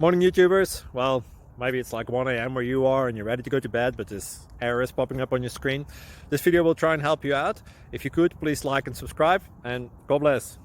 Morning YouTubers. Well, maybe it's like 1 a.m. where you are and you're ready to go to bed, but this error is popping up on your screen. This video will try and help you out. If you could, please like and subscribe, and God bless.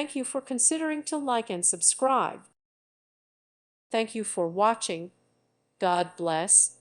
Thank you for considering to like and subscribe. Thank you for watching. God bless.